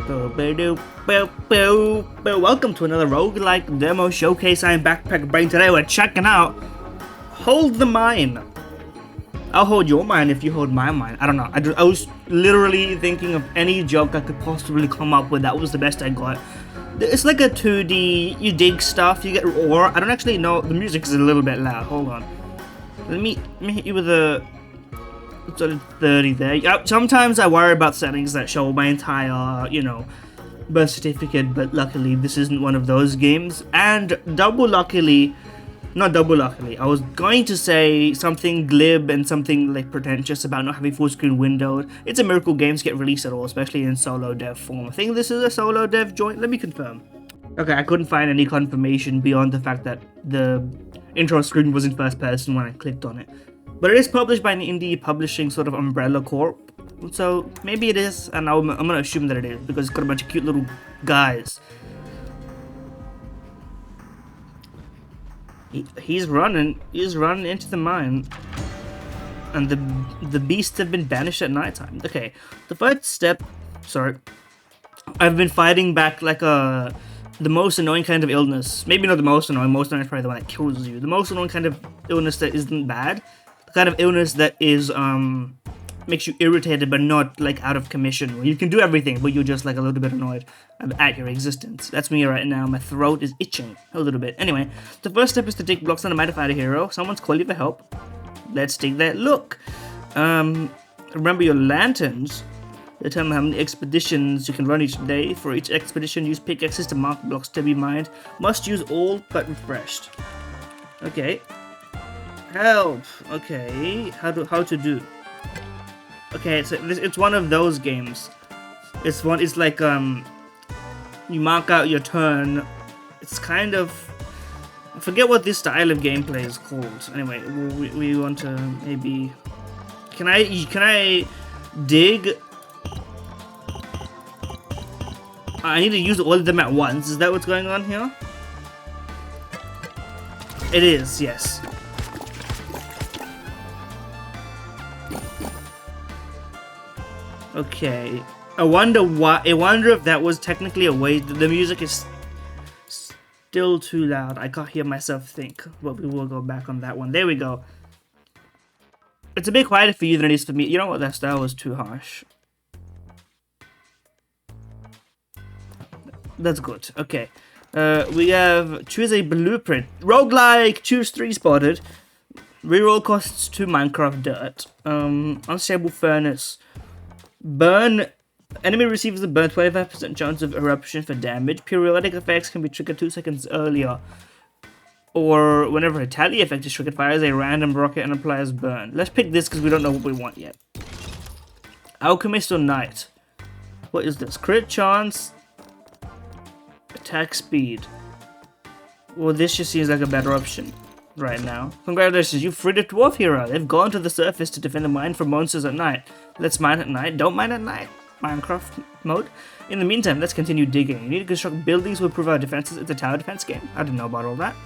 Welcome to another roguelike demo showcase. I'm Backpack Brain. Today we're checking out Hold the Mine. I'll hold your mine if you hold my mine. I don't know. I was literally thinking of any joke I could possibly come up with. That was the best I got. It's like a 2D, you dig stuff, you get ore. I don't actually know. The music is a little bit loud. Hold on. Let me hit you with a 30 there. Yep, sometimes I worry about settings that show my entire, birth certificate, but luckily this isn't one of those games. And not double luckily, I was going to say something glib and something like pretentious about not having full screen windowed. It's a miracle games get released at all, especially in solo dev form. I think this is a solo dev joint. Let me confirm. Okay, I couldn't find any confirmation beyond the fact that the intro screen was in first person when I clicked on it. But it is published by an indie publishing sort of umbrella corp, so maybe it is, and I'm gonna assume that it is because it's got a bunch of cute little guys. He's running into the mine, and the beasts have been banished at nighttime. Okay, the first step. Sorry, I've been fighting back like the most annoying kind of illness. Maybe not the most annoying. Most annoying is probably the one that kills you. The most annoying kind of illness that isn't bad. Kind of illness that is makes you irritated but not like out of commission, where you can do everything but you're just like a little bit annoyed at your existence. That's me right now. My throat is itching a little bit. Anyway, the first step is to take blocks on a mine to fight a hero. Someone's calling you for help. Let's take that look. Remember your lanterns determine how many expeditions you can run each day. For each expedition, use pickaxes to mark blocks to be mined. Must use all but refreshed. Okay. Help. Okay, how to do? Okay, so it's one of those games. It's like you mark out your turn. It's kind of, I forget what this style of gameplay is called. Anyway, we want to maybe. Can I dig? I need to use all of them at once. Is that what's going on here? It is, yes. Okay, I wonder if that was technically a way. The music is still too loud. I can't hear myself think, but we will go back on that one. There we go. It's a bit quieter for you than it is for me. You know what? That was too harsh. That's good. Okay, we have choose a blueprint. Roguelike, choose 3 spotted. Reroll costs 2 Minecraft dirt. Unstable furnace. Burn. Enemy receives a burn 25% chance of eruption for damage. Periodic effects can be triggered 2 seconds earlier. Or whenever a tally effect is triggered, fires a random rocket and applies burn. Let's pick this because we don't know what we want yet. Alchemist or Knight. What is this? Crit chance. Attack speed. Well, this just seems like a better option right now. Congratulations, you freed a dwarf hero. They've gone to the surface to defend a mine from monsters at night. Let's mine at night. Don't mine at night. Minecraft mode. In the meantime, let's continue digging. You need to construct buildings to improve our defenses. It's a tower defense game. I didn't know about all that.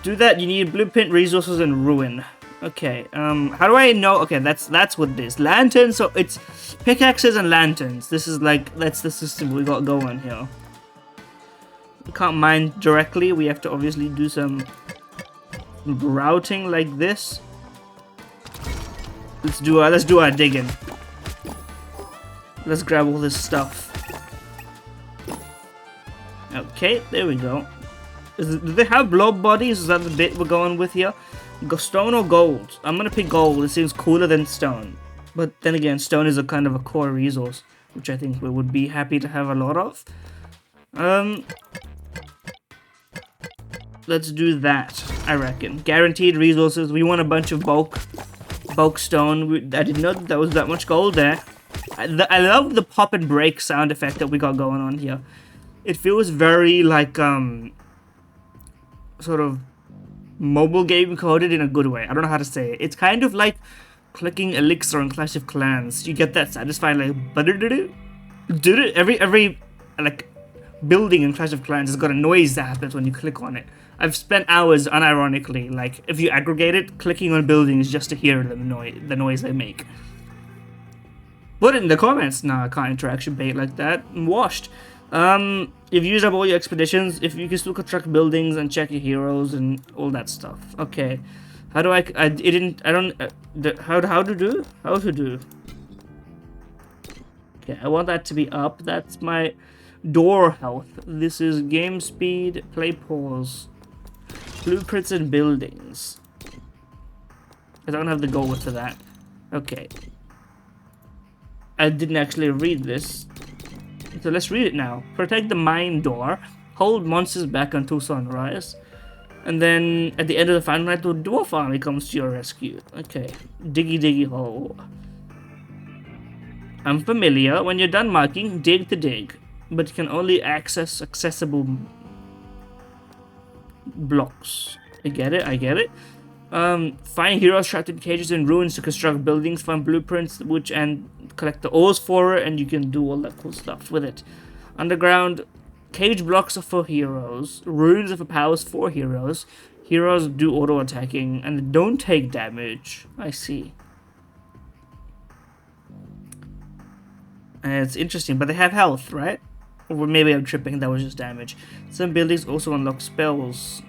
Do that. You need blueprint, resources, and ruin. Okay. How do I know? Okay, that's what it is. Lanterns. So it's pickaxes and lanterns. This is like that's the system we got going here. We can't mine directly. We have to obviously do some routing like this. Let's do our digging. Let's grab all this stuff. Okay, there we go. Do they have blob bodies? Is that the bit we're going with here? Go stone or gold? I'm gonna pick gold. It seems cooler than stone. But then again, stone is a kind of a core resource, which I think we would be happy to have a lot of. Let's do that, I reckon. Guaranteed resources. We want a bunch of bulk stone. I didn't know that there was that much gold there. I love the pop and break sound effect that we got going on here. It feels very like sort of mobile game coded in a good way. I don't know how to say it. It's kind of like clicking elixir in Clash of Clans. You get that satisfying like every like building in Clash of Clans has got a noise that happens when you click on it. I've spent hours, unironically, like, if you aggregate it, clicking on buildings just to hear the noise they make. Put it in the comments. Nah, I can't interaction bait like that. I'm washed. You've used up all your expeditions. If you can still construct buildings and check your heroes and all that stuff. Okay. How do I how to do? How to do? Okay, I want that to be up. That's my door health. This is game speed, play pause, blueprints and buildings. I don't have the goal for that. Okay. I didn't actually read this. So let's read it now. Protect the mine door. Hold monsters back until sunrise. And then at the end of the final night, the dwarf army comes to your rescue. Okay. Diggy diggy hole. I'm familiar. When you're done marking, dig to dig. But you can only access accessible blocks. I get it, I get it. Find heroes trapped in cages and ruins to construct buildings, find blueprints, and collect the ores for it, and you can do all that cool stuff with it. Underground, cage blocks are for heroes, ruins are for powers for heroes. Heroes do auto attacking and don't take damage. I see. And it's interesting, but they have health, right? Or maybe I'm tripping, that was just damage. Some buildings also unlock spells.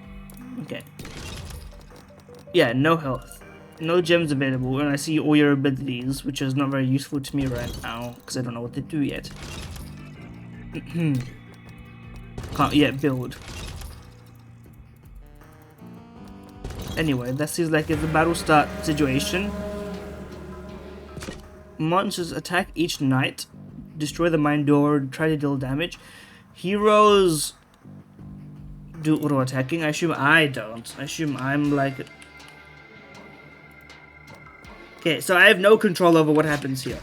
Okay. Yeah, no health. No gems available, and I see all your abilities, which is not very useful to me right now, because I don't know what they do yet. Can't yet build. Anyway, that seems like it's a battle start situation. Monsters attack each night, destroy the mine door, try to deal damage. Heroes do auto attacking. I assume I don't. I assume I'm like... Okay, so I have no control over what happens here.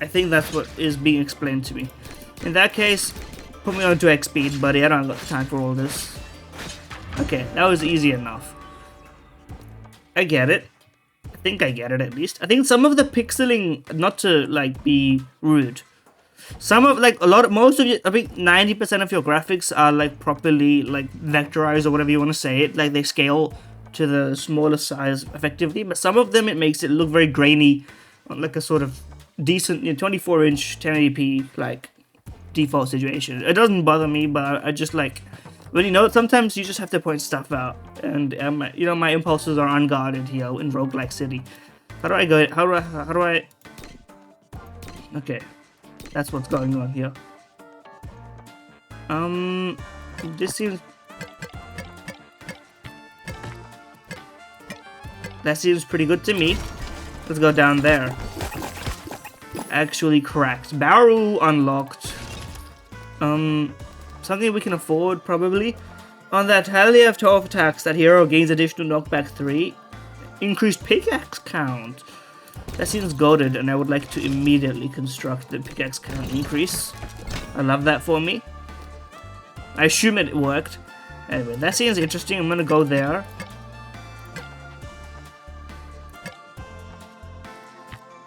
I think that's what is being explained to me. In that case, put me on to X speed, buddy. I don't got time for all this. Okay, that was easy enough. I get it. I think I get it at least. I think some of the pixeling, not to like be rude, some of like most of you, I think 90% of your graphics are like properly like vectorized or whatever you want to say it. Like they scale to the smaller size effectively, but some of them it makes it look very grainy, like a sort of decent 24-inch 1080p like default situation. It doesn't bother me, but I just like, well, you know, sometimes you just have to point stuff out, and you know, my impulses are unguarded here in roguelike city. How do I go? How do I? Okay, that's what's going on here. This seems. That seems pretty good to me. Let's go down there. Actually cracked. Barrel unlocked. Something we can afford, probably. On that tally of 12 attacks, that hero gains additional knockback 3. Increased pickaxe count. That seems goated, and I would like to immediately construct the pickaxe count increase. I love that for me. I assume it worked. Anyway, that seems interesting. I'm gonna go there.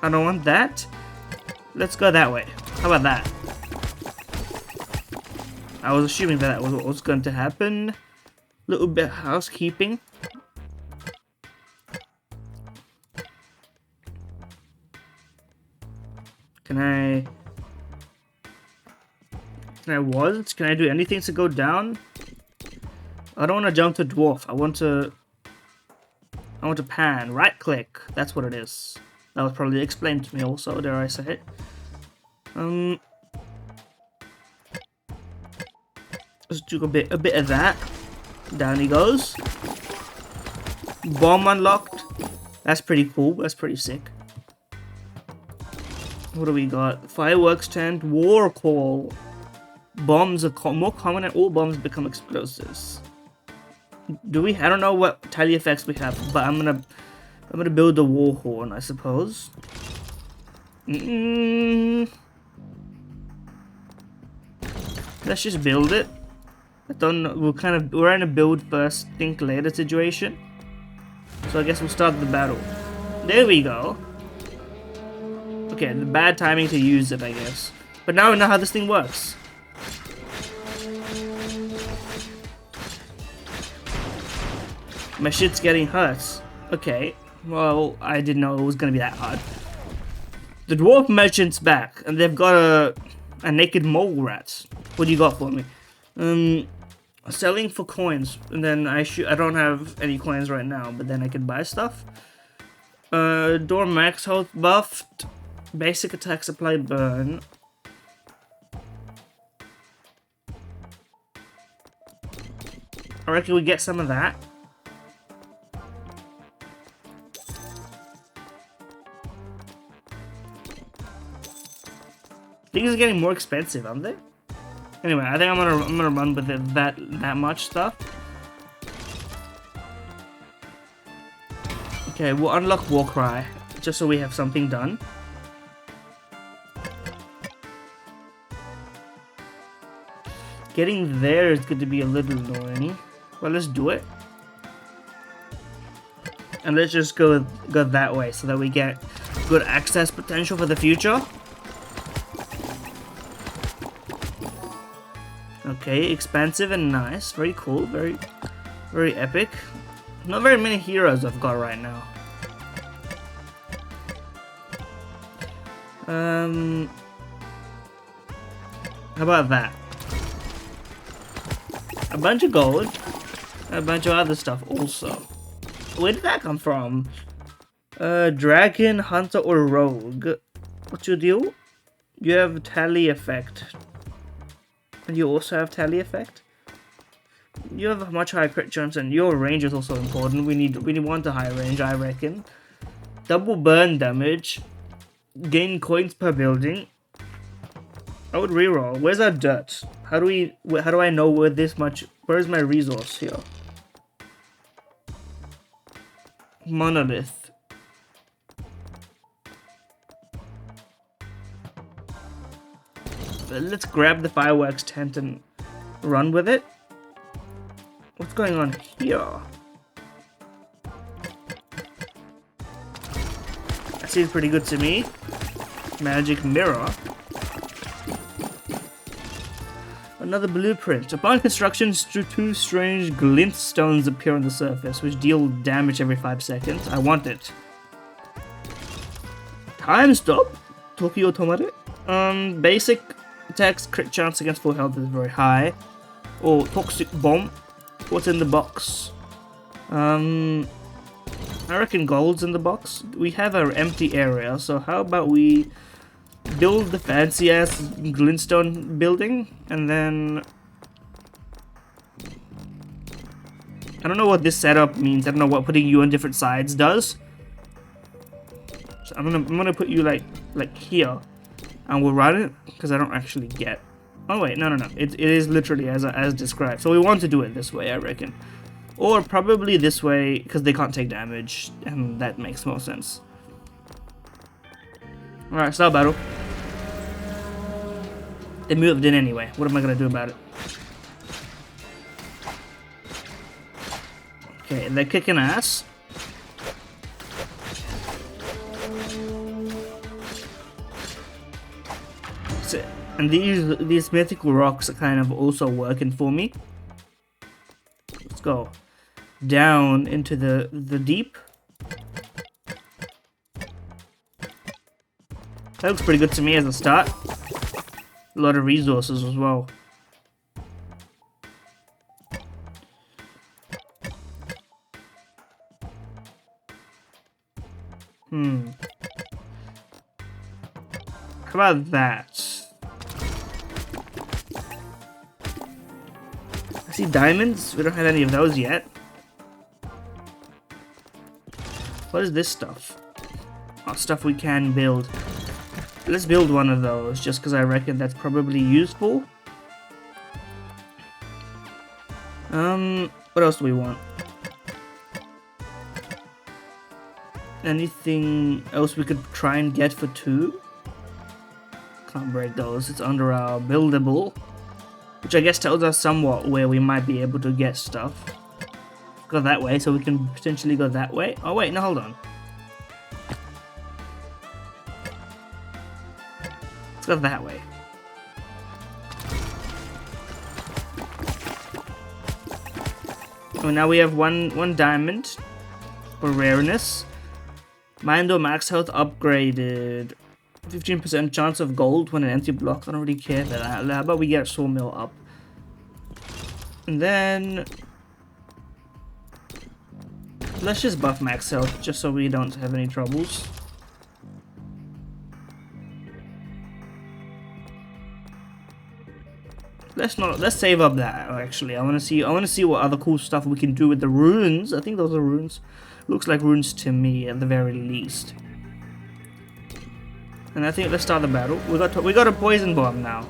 I don't want that. Let's go that way. How about that? I was assuming that was what was going to happen. Little bit of housekeeping. Can I do anything to go down? I don't want to jump to dwarf. I want to pan. Right click. That's what it is. That was probably explained to me also, dare I say it. Let's do a bit of that. Down he goes. Bomb unlocked. That's pretty cool. That's pretty sick. What do we got? Fireworks tent. War call. Bombs are more common and all bombs become explosives. Do we? I don't know what tally effects we have, but I'm gonna build a war horn, I suppose. Let's just build it. I don't know. We're in a build first, think later situation. So I guess we'll start the battle. There we go. Okay, the bad timing to use it, I guess. But now we know how this thing works. My shit's getting hurt. Okay. Well, I didn't know it was gonna be that hard. The dwarf merchant's back, and they've got a naked mole rat. What do you got for me? Selling for coins, and then I don't have any coins right now, but then I can buy stuff. Door max health buffed. Basic attack supply burn. I reckon we get some of that. Things are getting more expensive, aren't they? Anyway, I think I'm gonna run with it, that much stuff. Okay, we'll unlock Warcry just so we have something done. Getting there is going to be a little annoying. Well, let's do it. And let's just go that way so that we get good access potential for the future. Okay, expansive and nice. Very cool. Very epic. Not very many heroes I've got right now. How about that? A bunch of gold. A bunch of other stuff also. Where did that come from? Dragon, hunter, or rogue? What's your deal? You have tally effect. And you also have tally effect? You have a much higher crit chance, and your range is also important. We want a high range, I reckon. Double burn damage. Gain coins per building. I would reroll. Where's our dirt? How do I know where this much? Where's my resource here? Monolith. Let's grab the fireworks tent and run with it. What's going on here? That seems pretty good to me. Magic mirror. Another blueprint. Upon construction, two strange glint stones appear on the surface, which deal damage every 5 seconds. I want it. Time stop. Tokyo Tomare. Basic attacks crit chance against full health is very high. Or toxic bomb. What's in the box? I reckon gold's in the box. We have our empty area, so how about we build the fancy ass glintstone building, and then I don't know what this setup means. I don't know what putting you on different sides does. So I'm gonna put you like here, and we'll run it because I don't actually get. Oh wait, no. It is literally as described. So we want to do it this way, I reckon, or probably this way because they can't take damage, and that makes more sense. All right, start battle. They moved in anyway. What am I gonna do about it? Okay, they're kicking ass. So, and these mythical rocks are kind of also working for me. Let's go down into the deep. That looks pretty good to me as a start. A lot of resources as well. How about that? I see diamonds. We don't have any of those yet. What is this stuff? Oh, stuff we can build. Let's build one of those, just because I reckon that's probably useful. What else do we want? Anything else we could try and get for 2? Can't break those. It's under our buildable, which I guess tells us somewhat where we might be able to get stuff. Go that way, so we can potentially go that way. Oh wait, no, hold on. Let's go that way. Oh, now we have one diamond for rareness. Mind or max health upgraded. 15% chance of gold when an empty block. I don't really care for that. How about we get sawmill up? And then let's just buff max health just so we don't have any troubles. Let's save up that actually. I wanna see what other cool stuff we can do with the runes. I think those are runes. Looks like runes to me at the very least. And I think let's start the battle. We got a poison bomb now.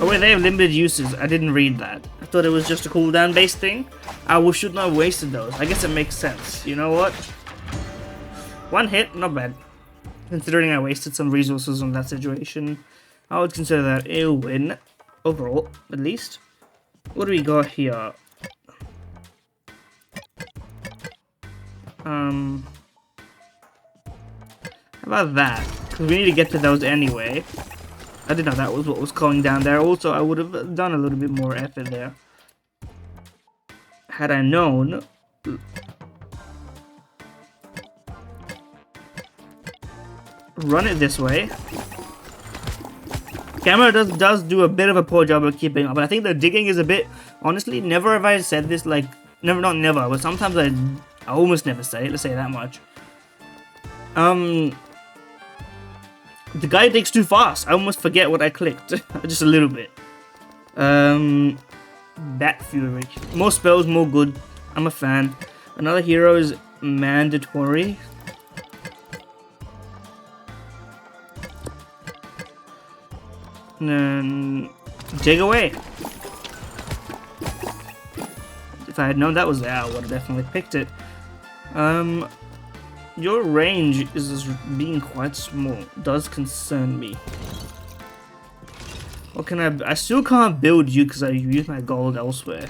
Oh wait, they have limited uses. I didn't read that. I thought it was just a cooldown based thing. I should not have wasted those. I guess it makes sense. You know what? One hit, not bad. Considering I wasted some resources on that situation, I would consider that a win overall, at least. What do we got here? How about that? Because we need to get to those anyway. I didn't know that was what was going down there. Also, I would have done a little bit more effort there. Had I known. Run it this way. Camera does do a bit of a poor job of keeping up, but I think the digging is a bit. Honestly, never have I said this like not never, but sometimes I almost never say it. Let's say that much. The guy digs too fast. I almost forget what I clicked, just a little bit. Bat Fury. More spells, more good. I'm a fan. Another hero is mandatory. And then dig away. If I had known that was there, I would have definitely picked it. Your range is being quite small. Does concern me. What can I still can't build you because I used my gold elsewhere.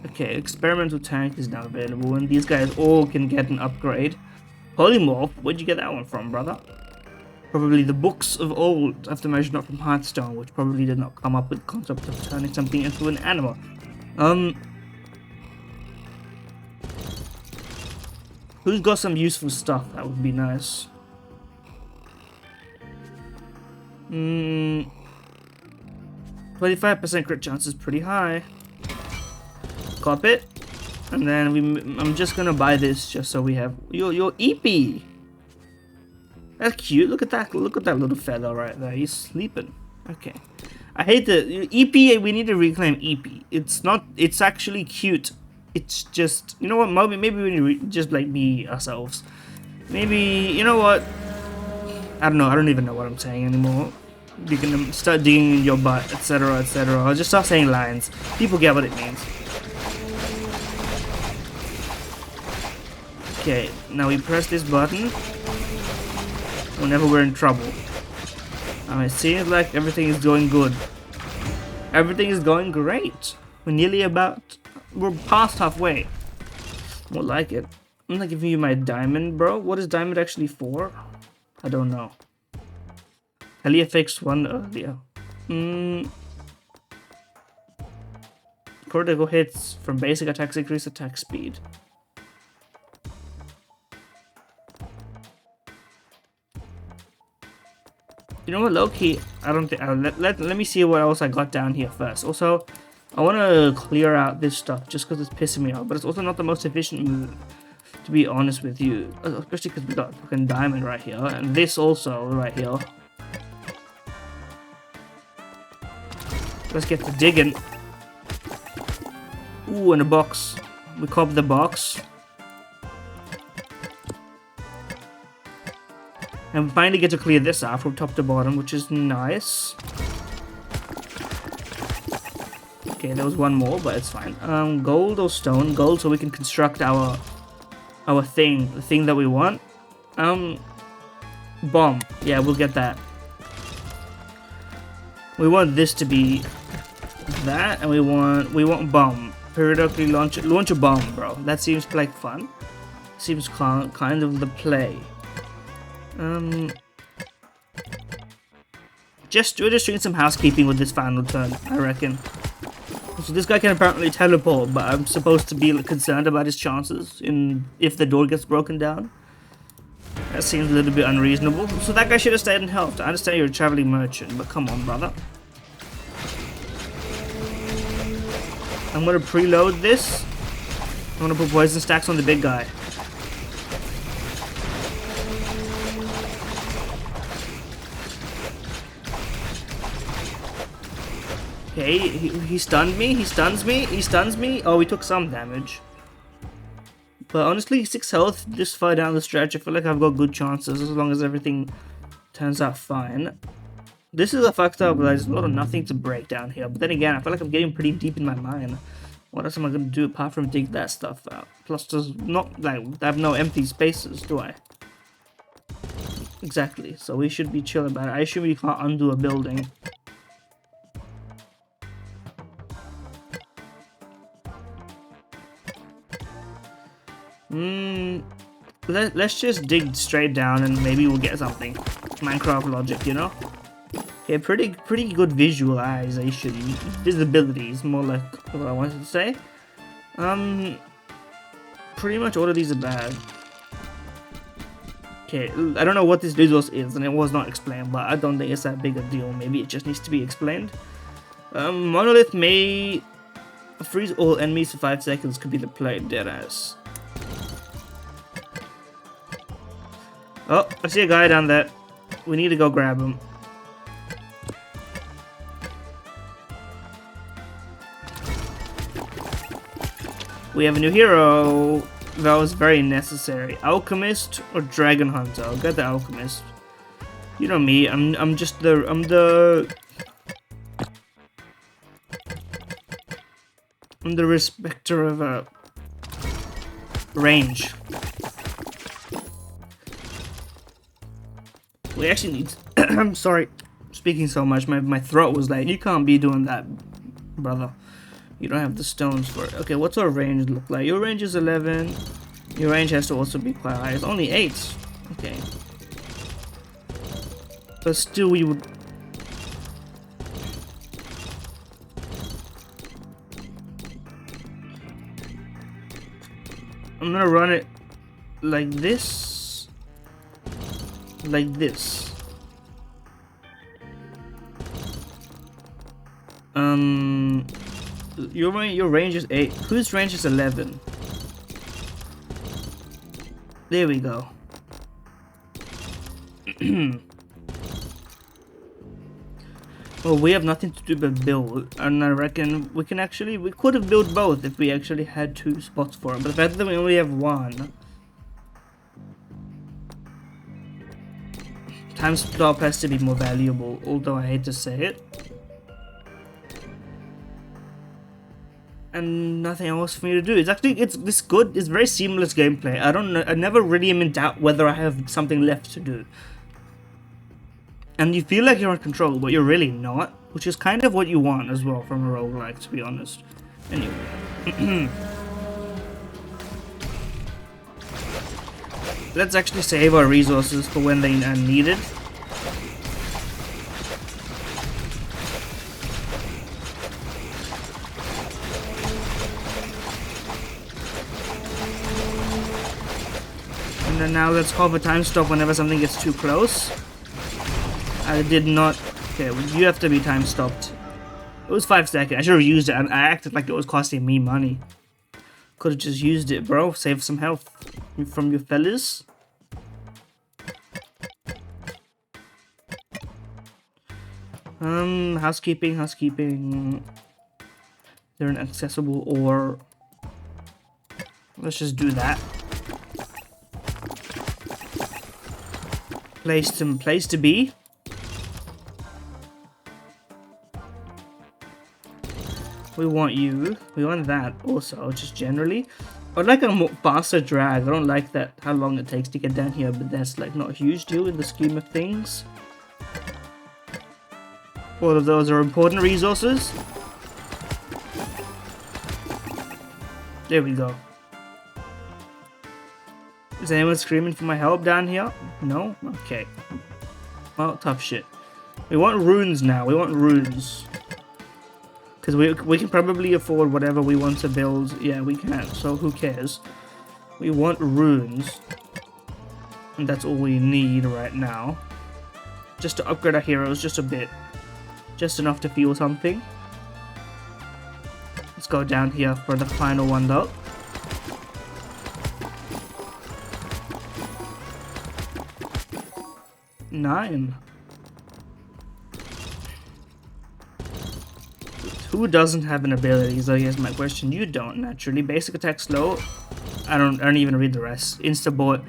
Okay, experimental tank is now available, and these guys all can get an upgrade. Polymorph, where'd you get that one from, brother? Probably the books of old, after measured not from Hearthstone, which probably did not come up with the concept of turning something into an animal. Who's got some useful stuff? That would be nice. 25% crit chance is pretty high. Cop it. And then I'm just gonna buy this just so we have your EP. That's cute. Look at that little feather right there. He's sleeping. Okay. I hate the EP. We need to reclaim EP. It's not. It's actually cute. It's just, you know what? Maybe we need to just like be ourselves. Maybe, you know what? I don't know. I don't even know what I'm saying anymore. You can start digging in your butt, etc., etc. I'll just start saying lines. People get what it means. Okay, now we press this button whenever we're in trouble. It seems like everything is going good. Everything is going great. We're past halfway. More like it. I'm not giving you my diamond, bro. What is diamond actually for? I don't know. Helia fixed one earlier. Critical hits from basic attacks increase attack speed. You know what, low-key, I don't think... let me see what else I got down here first. Also, I want to clear out this stuff just because it's pissing me off. But it's also not the most efficient move, to be honest with you. Especially because we got fucking diamond right here. And this also right here. Let's get to digging. Ooh, and a box. We cop the box. And we finally get to clear this out from top to bottom, which is nice. Okay, there was one more, but it's fine. Gold or stone? Gold, so we can construct our thing, the thing that we want. Bomb. Yeah, we'll get that. We want this to be that, and we want bomb. Periodically launch a bomb, bro. That seems like fun. Seems kind of the play. we're just doing some housekeeping with this final turn, I reckon. So this guy can apparently teleport, but I'm supposed to be concerned about his chances if the door gets broken down. That seems a little bit unreasonable. So that guy should have stayed and helped. I understand you're a traveling merchant, but come on, brother. I'm gonna preload this. I'm gonna put poison stacks on the big guy. Okay, he stunned me, he stuns me, he stuns me. Oh, he took some damage. But honestly, 6 health this far down the stretch. I feel like I've got good chances as long as everything turns out fine. This is a fucked up, there's a lot of nothing to break down here. But then again, I feel like I'm getting pretty deep in my mine. What else am I going to do apart from dig that stuff out? Plus, there's not, like, I have no empty spaces, do I? Exactly, so we should be chill about it. I assume you can't undo a building. Let's just dig straight down and maybe we'll get something. Minecraft logic, you know? Okay, pretty good visualization. Visibility is more like what I wanted to say. Pretty much all of these are bad. Okay, I don't know what this resource is and it was not explained, but I don't think it's that big a deal. Maybe it just needs to be explained. Monolith may freeze all enemies for 5 seconds, could be the play, deadass. Oh, I see a guy down there. We need to go grab him. We have a new hero. That was very necessary. Alchemist or Dragon Hunter? I'll get the Alchemist. You know me. I'm just the respecter of range. We actually need. I'm sorry, speaking so much. My throat was like, you can't be doing that, brother. You don't have the stones for it. Okay, what's our range look like? Your range is 11. Your range has to also be quite high. It's only 8. Okay. But still, we would. I'm gonna run it like this. Like this. Your range is 8. Whose range is 11? There we go. Well, we have nothing to do but build, and I reckon we could have built both if we actually had 2 spots for it, but the fact that we only have 1. Time stop has to be more valuable, although I hate to say it. And nothing else for me to do. It's this good. It's very seamless gameplay. I don't know. I never really am in doubt whether I have something left to do. And you feel like you're in control, but you're really not, which is kind of what you want as well from a roguelike, to be honest. Anyway. Let's actually save our resources for when they are needed. And then now let's call for time stop whenever something gets too close. I did not. Okay, you have to be time stopped. It was 5 seconds. I should have used it. I acted like it was costing me money. Could have just used it, bro. Save some health from your fellas. Housekeeping. They're inaccessible, or let's just do that. Place to be. We want you. We want that also, just generally. I'd like a more faster drag. I don't like that how long it takes to get down here, but that's like not a huge deal in the scheme of things. All of those are important resources. There we go. Is anyone screaming for my help down here? No? Okay. Well, tough shit. We want runes now. We want runes. Because we can probably afford whatever we want to build. Yeah, we can. So who cares? We want runes. And that's all we need right now. Just to upgrade our heroes just a bit. Just enough to feel something. Let's go down here for the final one though. Nine. Who doesn't have an ability? So here's my question. You don't, naturally. Basic attack slow. I don't even read the rest. Insta-board.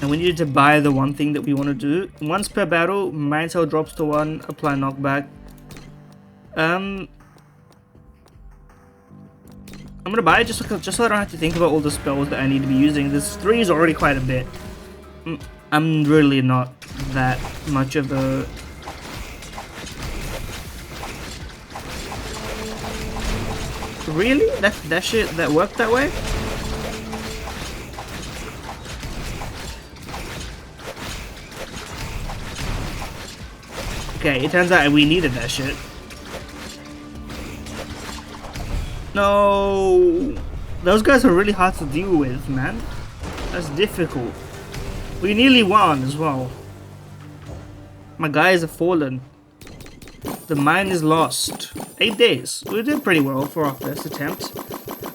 And we needed to buy the one thing that we want to do. Once per battle, Mind Cell drops to 1, apply knockback. I'm gonna buy it just so I don't have to think about all the spells that I need to be using. This 3 is already quite a bit. I'm really not that much of a... Really? That shit that worked that way? Okay, it turns out we needed that shit. No, those guys are really hard to deal with, man. That's difficult. We nearly won as well. My guys have fallen. The mine is lost. 8 days. We did pretty well for our first attempt.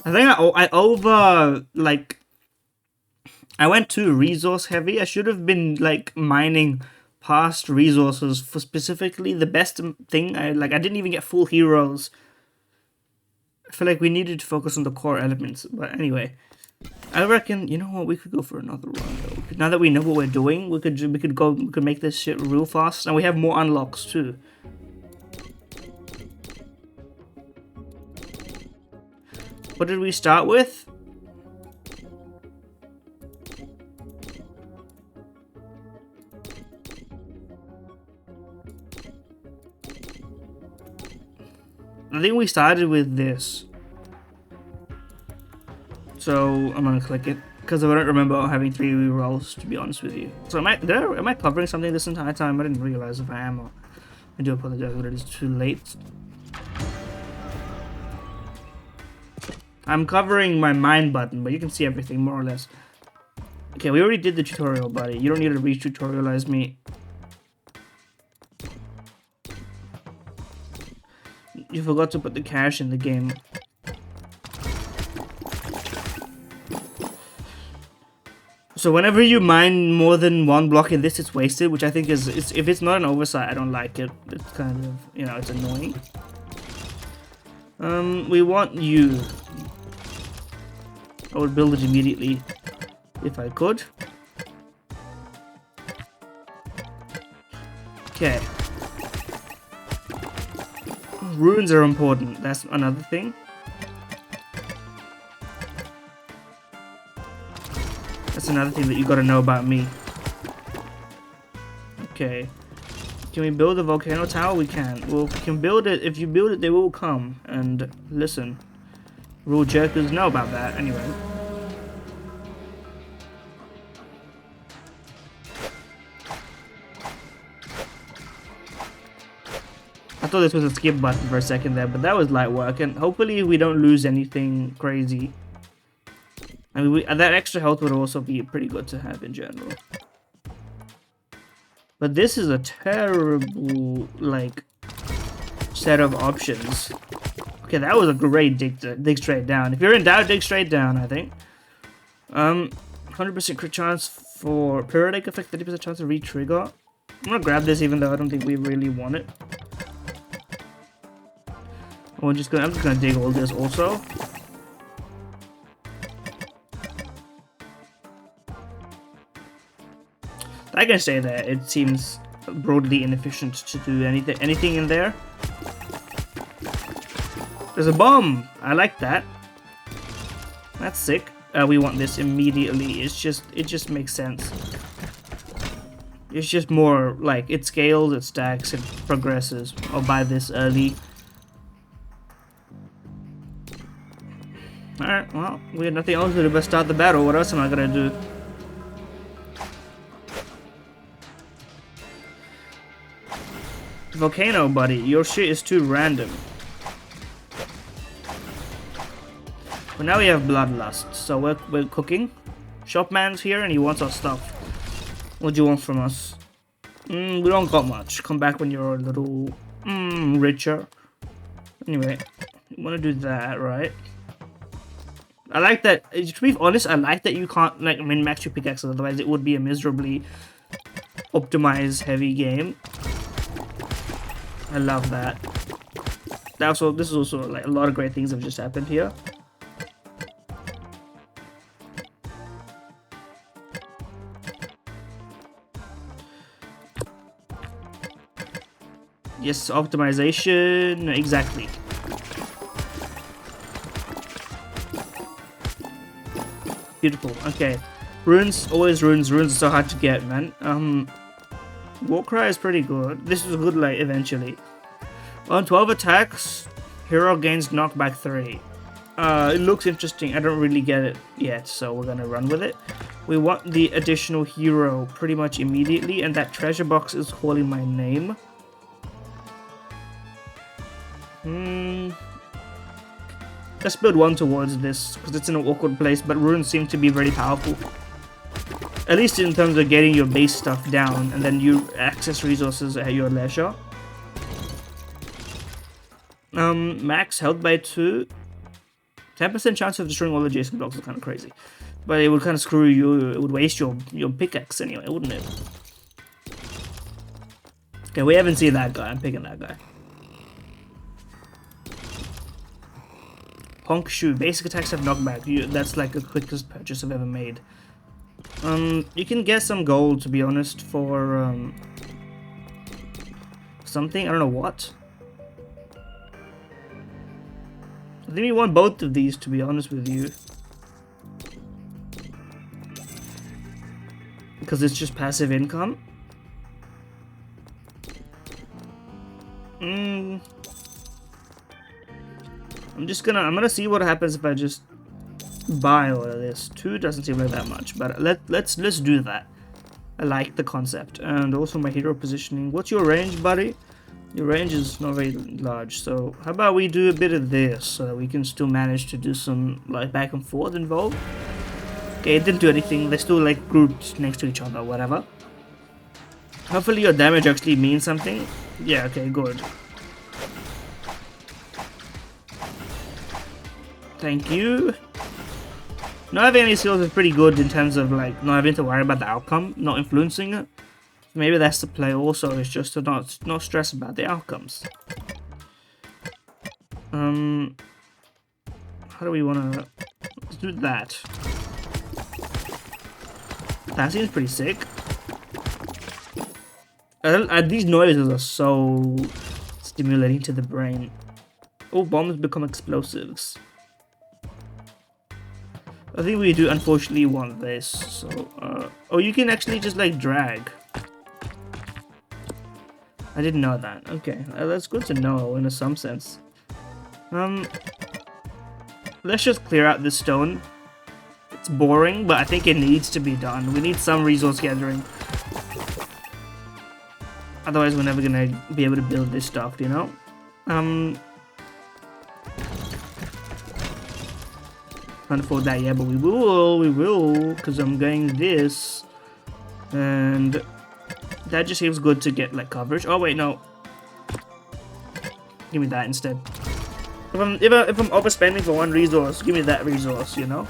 I think I I went too resource heavy. I should have been like mining past resources for specifically the best thing. I didn't even get full heroes. I feel like we needed to focus on the core elements. But anyway, I reckon, you know what, we could go for another run though. Now that we know what we're doing, we could make this shit real fast, and we have more unlocks too. What did we start with? I think we started with this. So I'm gonna click it because I don't remember having 3 rerolls, to be honest with you. So am I covering something this entire time? I didn't realize if I am. Or I do apologize, but it is too late. I'm covering my mine button, but you can see everything more or less. Okay, we already did the tutorial, buddy. You don't need to re-tutorialize me. You forgot to put the cash in the game. So whenever you mine more than 1 block in this, it's wasted, which I think is if it's not an oversight, I don't like it. It's kind of, you know, it's annoying. We want you. I would build it immediately if I could. Okay. Runes are important. That's another thing. That's another thing that you gotta know about me. Okay. Can we build a volcano tower? We can. Well, we can build it. If you build it, they will come and listen. Rule jerkers know about that anyway. I thought this was a skip button for a second there, but that was light work, and hopefully we don't lose anything crazy. I mean, that extra health would also be pretty good to have in general. But this is a terrible, like, set of options. Okay, that was a great dig straight down. If you're in doubt, dig straight down, I think. 100% crit chance for periodic effect, 30% chance to re-trigger. I'm gonna grab this even though I don't think we really want it. I'm just gonna dig all this also. I can say that it seems broadly inefficient to do anything in there. There's a bomb. I like that. That's sick. We want this immediately. It just makes sense. It's just more like it scales, it stacks, it progresses. I'll buy this early. Alright, well, we have nothing else to do but start the battle. What else am I gonna do? Volcano, buddy, your shit is too random. But now we have Bloodlust, so we're cooking. Shopman's here and he wants our stuff. What do you want from us? We don't got much. Come back when you're a little richer. Anyway, you want to do that, right? I like that. To be honest, I like that you can't like min-max your pickaxes, otherwise it would be a miserably optimized heavy game. I love that. This is also like a lot of great things have just happened here. Yes, optimization, exactly. Beautiful. Okay, runes, always runes. Runes are so hard to get, man. Warcry is pretty good. This is a good light eventually. On 12 attacks, hero gains knockback 3. It looks interesting. I don't really get it yet, so we're gonna run with it. We want the additional hero pretty much immediately, and that treasure box is calling my name. Let's build one towards this, because it's in an awkward place, but runes seem to be very powerful. At least in terms of getting your base stuff down, and then you access resources at your leisure. Max health by 2. 10% chance of destroying all adjacent blocks is kind of crazy. But it would kind of screw you, it would waste your pickaxe anyway, wouldn't it? Okay, we haven't seen that guy, I'm picking that guy. Honk Shoe. Basic attacks have knockback. That's like the quickest purchase I've ever made. You can get some gold, to be honest, for something. I don't know what. I think we want both of these, to be honest with you. Because it's just passive income. I'm gonna see what happens if I just buy all of this. 2 doesn't seem like that much, but let's do that. I like the concept. And also my hero positioning. What's your range, buddy? Your range is not very large, so how about we do a bit of this so that we can still manage to do some like back and forth involved. Okay, it didn't do anything. They're still like grouped next to each other, whatever. Hopefully your damage actually means something. Yeah, okay, good. Thank you. Not having any skills is pretty good in terms of like not having to worry about the outcome, not influencing it. Maybe that's the play also, is just to not stress about the outcomes. How do we wanna let's do that? That seems pretty sick. These noises are so stimulating to the brain. Oh, bombs become explosives. I think we do unfortunately want this, so oh, you can actually just like drag. I didn't know that. Okay, that's good to know in some sense. Let's just clear out this stone. It's boring, but I think it needs to be done. We need some resource gathering. Otherwise, we're never gonna be able to build this stuff, you know? Can't afford that yet, but we will, because I'm getting this. And that just seems good to get like coverage. Oh wait, no. Give me that instead. If I'm overspending for one resource, give me that resource, you know?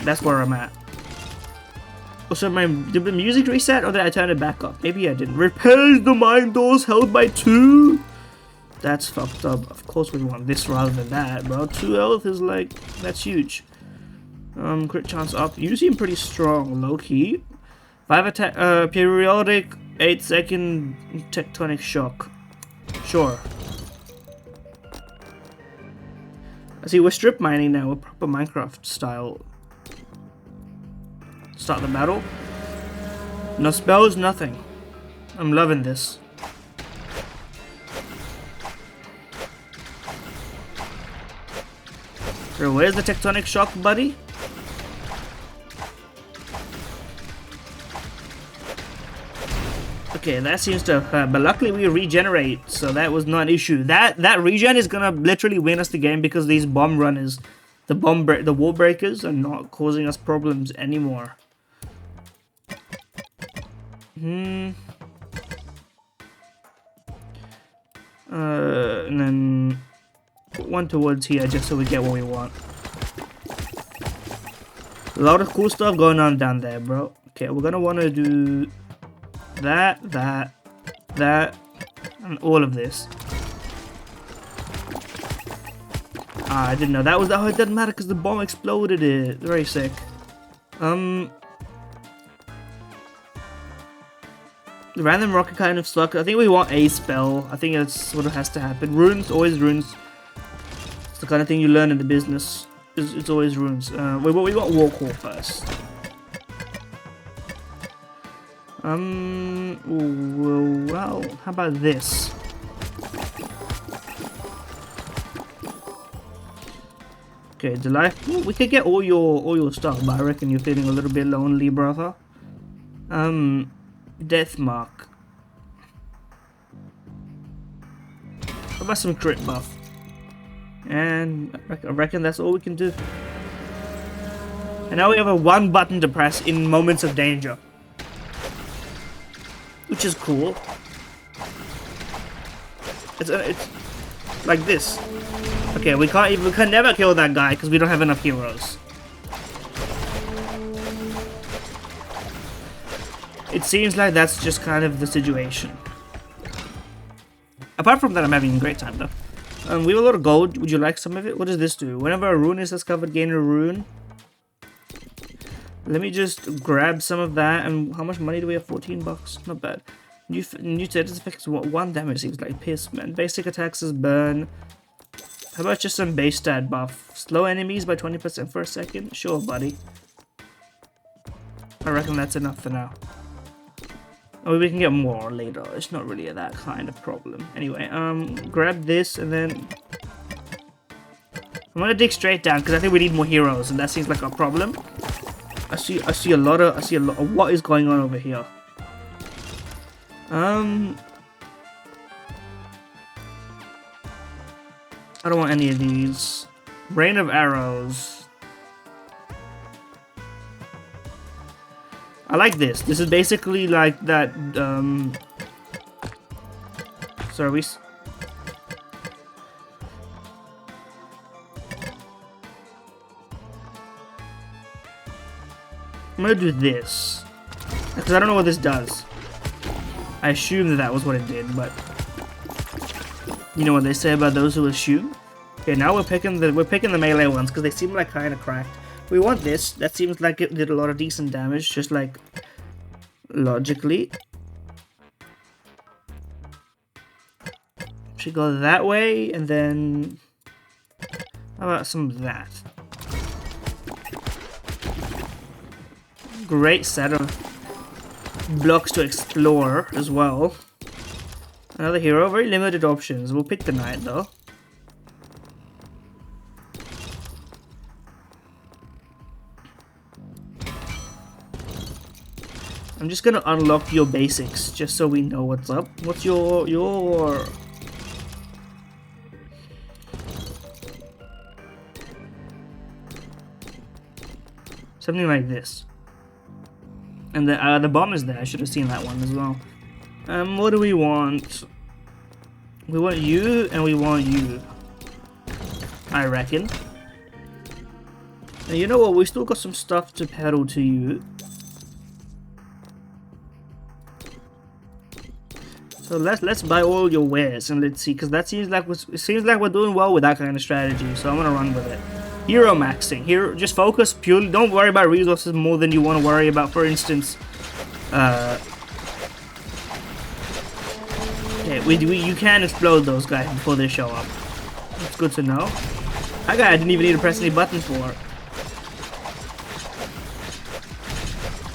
That's where I'm at. Also, did the music reset or did I turn it back up? Maybe I didn't. Repairs the mine doors held by 2. That's fucked up. Of course we want this rather than that, bro. 2 health is like, that's huge. Crit chance up. You seem pretty strong, low key. 5 attack, periodic 8-second tectonic shock. Sure. I see we're strip mining now. We're proper Minecraft style. Start the battle. No spells, nothing. I'm loving this. So where's the tectonic shock, buddy? Okay, that seems to hurt, but luckily we regenerate, so that was not an issue. That regen is gonna literally win us the game because these bomb runners, the wall breakers, are not causing us problems anymore. And then put one towards here just so we get what we want. A lot of cool stuff going on down there, bro. Okay, we're gonna want to do that, and all of this. Ah, I didn't know that was that. Oh, it doesn't matter because the bomb exploded it. Very sick. The random rocket kind of suck. I think we want a spell. I think that's what has to happen. Runes, always runes. It's the kind of thing you learn in the business. It's always runes. We got Warcall first. Well, how about this? Okay, July. We could get all your stuff, but I reckon you're feeling a little bit lonely, brother. Death mark. How about some crit buff? And I reckon that's all we can do. And now we have a one button to press in moments of danger, which is cool. It's like this. Okay, we can never kill that guy because we don't have enough heroes. It seems like that's just kind of the situation. Apart from that, I'm having a great time though. We have a lot of gold. Would you like some of it? What does this do? Whenever a rune is discovered, gain a rune. Let me just grab some of that. And how much money do we have? 14 bucks. Not bad. New status effects. What 1 damage seems like piss, man. Basic attacks is burn. How about just some base stat buff? Slow enemies by 20% for a second. Sure, buddy. I reckon that's enough for now. Oh, we can get more later. It's not really that kind of problem. Anyway, grab this and then I'm gonna dig straight down because I think we need more heroes, and that seems like a problem. I see a lot of what is going on over here. I don't want any of these. Rain of arrows. I like this. This is basically like that, sorry, I'm gonna do this. Because I don't know what this does. I assume that was what it did, but you know what they say about those who assume? Okay, now we're picking the melee ones because they seem like kind of cracked. We want this. That seems like it did a lot of decent damage, just like logically. Should go that way, and then how about some of that? Great set of blocks to explore as well. Another hero, very limited options. We'll pick the knight though. I'm just gonna unlock your basics just so we know what's up. What's your something like this. And the bomb is there. I should have seen that one as well. What do we want? We want you and we want you, I reckon. And you know what? We still got some stuff to peddle to you. So let's buy all your wares and let's see, because that seems like we're doing well with that kind of strategy. So I'm gonna run with it. Hero maxing. Here, just focus purely. Don't worry about resources more than you want to worry about. For instance, okay, you can explode those guys before they show up. It's good to know. That guy I didn't even need to press any buttons for.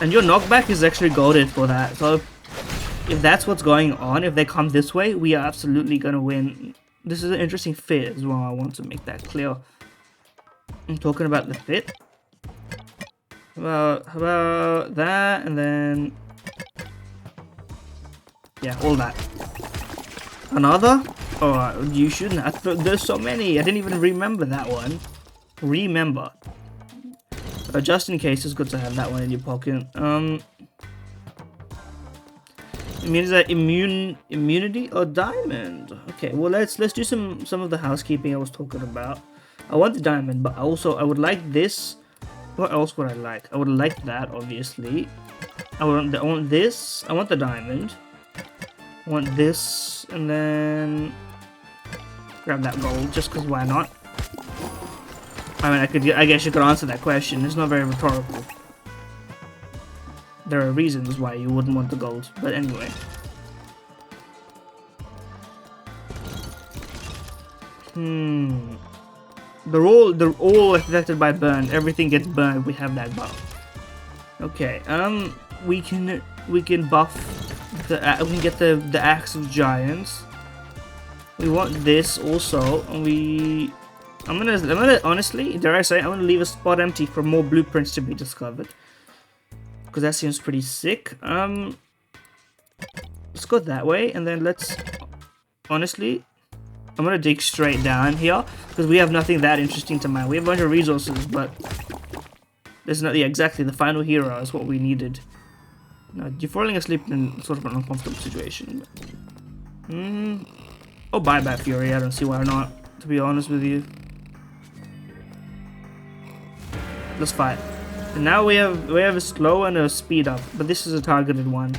And your knockback is actually goated for that. So if that's what's going on, if they come this way, we are absolutely gonna win. This is an interesting fit as well. I want to make that clear. I'm talking about the fit. How about that, and then Yeah, all that. Another? Oh, you shouldn't have. There's so many. I didn't even remember that one. Remember. Just in case, it's good to have that one in your pocket. Immunity or diamond? Okay, well let's do some of the housekeeping I was talking about. I want the diamond, but also I would like this. What else would I like? I would like that, obviously. I want this. I want the diamond. I want this, and then grab that gold, just because why not? I mean, I guess you could answer that question. It's not very rhetorical. There are reasons why you wouldn't want the gold, but anyway. They're all affected by burn. Everything gets burned. We have that buff. Okay. We can buff we can get the axe of giants. We want this also, and I'm gonna honestly, dare I say, I'm gonna leave a spot empty for more blueprints to be discovered, because that seems pretty sick. Let's go that way, and then honestly, I'm gonna dig straight down here, because we have nothing that interesting to mine. We have a bunch of resources, but there's not exactly the final hero is what we needed. Now, you're falling asleep in sort of an uncomfortable situation. Oh, bye-bye, Fury. I don't see why not, to be honest with you. Let's fight. And now we have a slow and a speed up, but this is a targeted one.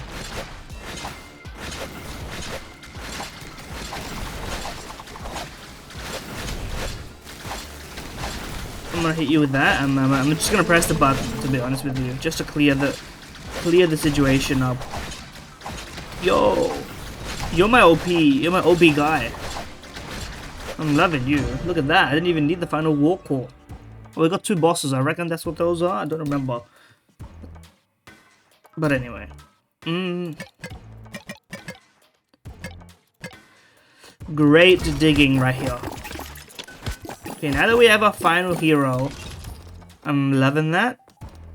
I'm gonna hit you with that, and I'm just gonna press the button, to be honest with you, just to clear the situation up. Yo, you're my OP. You're my OP guy. I'm loving you. Look at that. I didn't even need the final war core. Oh, we got 2 bosses. I reckon that's what those are. I don't remember. But anyway. Great digging right here. Okay, now that we have our final hero, I'm loving that.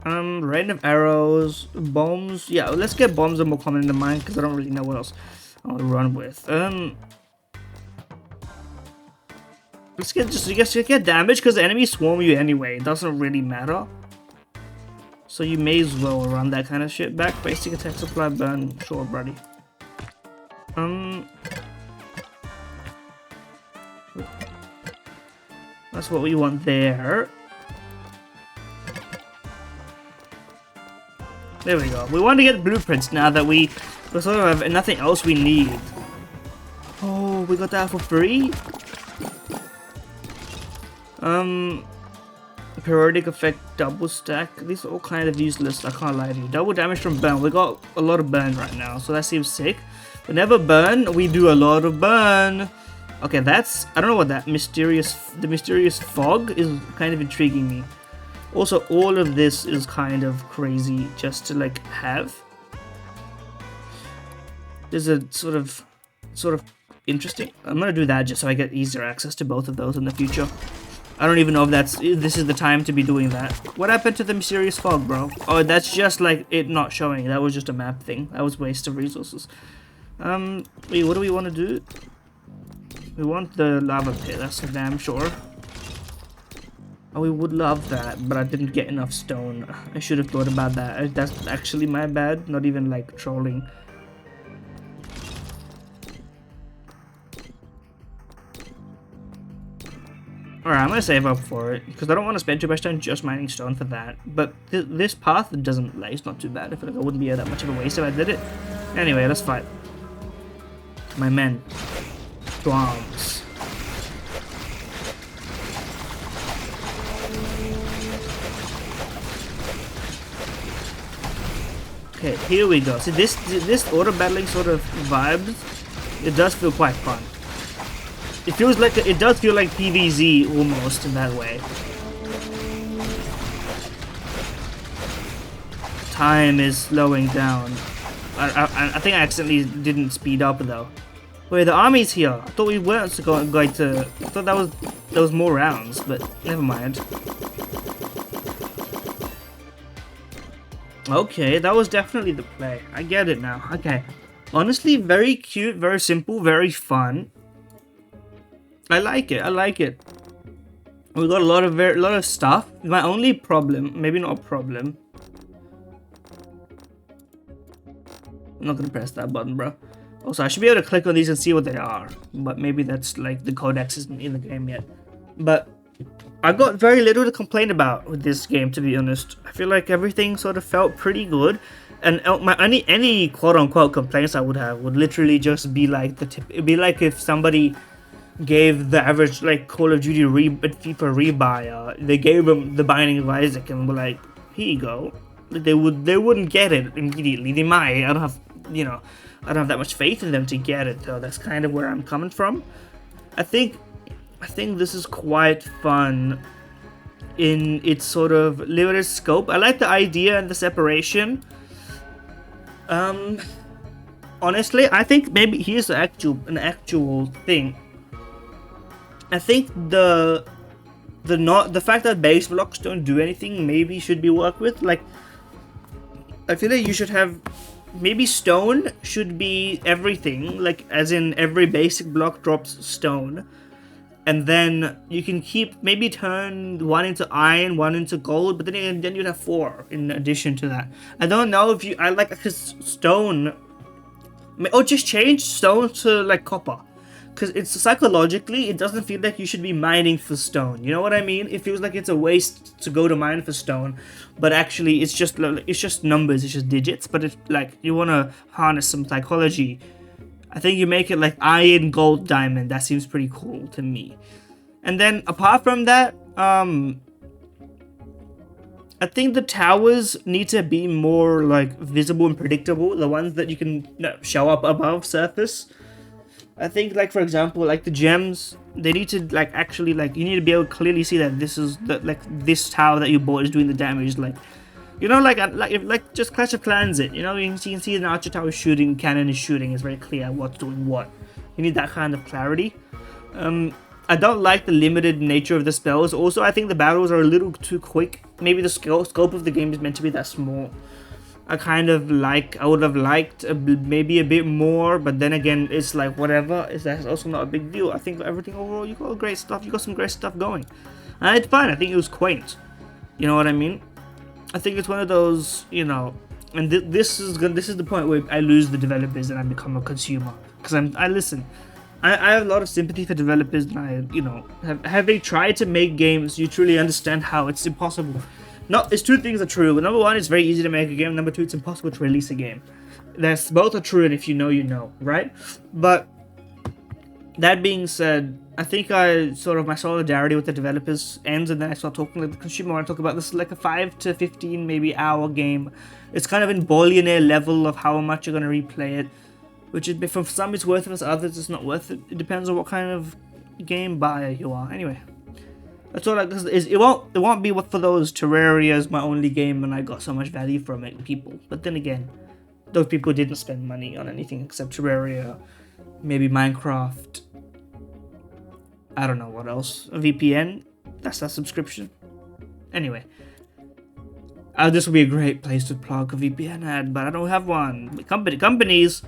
Rain of arrows, bombs. Yeah, let's get bombs are more common in the mine, because I don't really know what else I'll run with. Let's get damage, because the enemies swarm you anyway. It doesn't really matter. So you may as well run that kind of shit back. Basic attack supply burn. Sure, buddy. That's what we want there. There we go. We want to get blueprints now that we sort of have nothing else we need. Oh, we got that for free? Periodic effect, double stack. These are all kind of useless, I can't lie to you. Double damage from burn. We got a lot of burn right now, so that seems sick. Whenever burn, we do a lot of burn. Okay, that's... I don't know what that the mysterious fog is kind of intriguing me. Also, all of this is kind of crazy just to, like, have. There's a sort of interesting... I'm gonna do that just so I get easier access to both of those in the future. I don't even know if this is the time to be doing that. What happened to the mysterious fog, bro? Oh, that's just, like, it not showing. That was just a map thing. That was waste of resources. Wait, what do we want to do? We want the lava pit, that's for damn sure. Oh, we would love that, but I didn't get enough stone. I should have thought about that. That's actually my bad, not even like trolling. Alright, I'm gonna save up for it, because I don't want to spend too much time just mining stone for that. But this path doesn't, like, it's not too bad. I feel like it wouldn't be that much of a waste if I did it. Anyway, let's fight. My men. To arms. Okay, here we go. See, this auto battling sort of vibes, it does feel quite fun. It feels like it does feel like PvZ almost in that way. Time is slowing down. I think I accidentally didn't speed up though. Wait, the army's here. I thought we weren't going to. I thought there was more rounds, but never mind. Okay, that was definitely the play. I get it now. Okay. Honestly, very cute, very simple, very fun. I like it. I like it. We got a lot of stuff. My only problem, maybe not a problem. I'm not gonna press that button, bro. Also, I should be able to click on these and see what they are, but maybe that's like the codex isn't in the game yet. But I got very little to complain about with this game, to be honest. I feel like everything sort of felt pretty good, and my any quote unquote complaints I would have would literally just be like it'd be like if somebody gave the average like Call of Duty FIFA rebuyer, they gave them the Binding of Isaac and were like, here you go. Like, they wouldn't get it immediately. They might. I don't have I don't have that much faith in them to get it though. That's kind of where I'm coming from. I think this is quite fun in its sort of limited scope. I like the idea and the separation. Honestly, I think maybe here's an actual thing. I think the fact that base blocks don't do anything maybe should be worked with. Like, I feel like you should have maybe stone should be everything. Like, as in every basic block drops stone, and then you can maybe turn one into iron, one into gold, but then you'd have 4 in addition to that. I don't know if I like because stone, or just change stone to like copper. Because it's psychologically, it doesn't feel like you should be mining for stone. You know what I mean? It feels like it's a waste to go to mine for stone, but actually, it's just numbers, it's just digits. But it's like you want to harness some psychology. I think you make it like iron, gold, diamond. That seems pretty cool to me. And then apart from that, I think the towers need to be more like visible and predictable. The ones that you can show up above surface. I think, like, for example, like the gems, they need to like actually like you need to be able to clearly see that this is this tower that you bought is doing the damage. Like, you know, like just Clash of Clans it. You know, you can see an archer tower shooting, cannon is shooting. It's very clear what's doing what. You need that kind of clarity. I don't like the limited nature of the spells. Also, I think the battles are a little too quick. Maybe the scope of the game is meant to be that small. I would have liked maybe a bit more, but then again, it's like whatever. That's also not a big deal. I think everything overall, you got great stuff. You got some great stuff going. And it's fine. I think it was quaint. You know what I mean? I think it's one of those, you know, and this is the point where I lose the developers and I become a consumer because I listen. I have a lot of sympathy for developers, and I, you know, have they tried to make games, you truly understand how it's impossible. It's 2 things are true. Number 1, it's very easy to make a game. Number 2, it's impossible to release a game. That's both are true, and if you know, you know, right? But that being said, I think my solidarity with the developers ends, and then I start talking like the consumer. When I talk about this, like a 5 to 15 maybe hour game. It's kind of in billionaire level of how much you're gonna replay it, which is for some it's worth it, for others it's not worth it. It depends on what kind of game buyer you are. Anyway. That's all it won't be for those Terraria's my only game and I got so much value from it people. But then again, those people didn't spend money on anything except Terraria, maybe Minecraft. I don't know what else. A VPN? That's that subscription. Anyway. This would be a great place to plug a VPN ad, but I don't have one. Companies,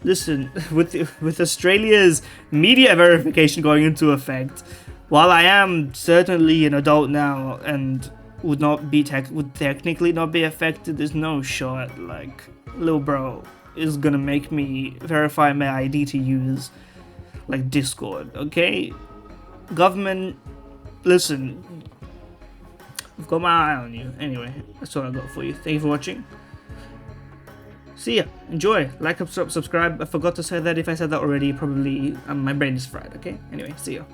listen, with Australia's media verification going into effect, while I am certainly an adult now and would technically not be affected, there's no shot like little bro is gonna make me verify my ID to use like Discord, okay? Government, listen, I've got my eye on you. Anyway, that's all I got for you. Thank you for watching. See ya. Enjoy. Like, subscribe. I forgot to say that. If I said that already, probably my brain is fried, okay? Anyway, see ya.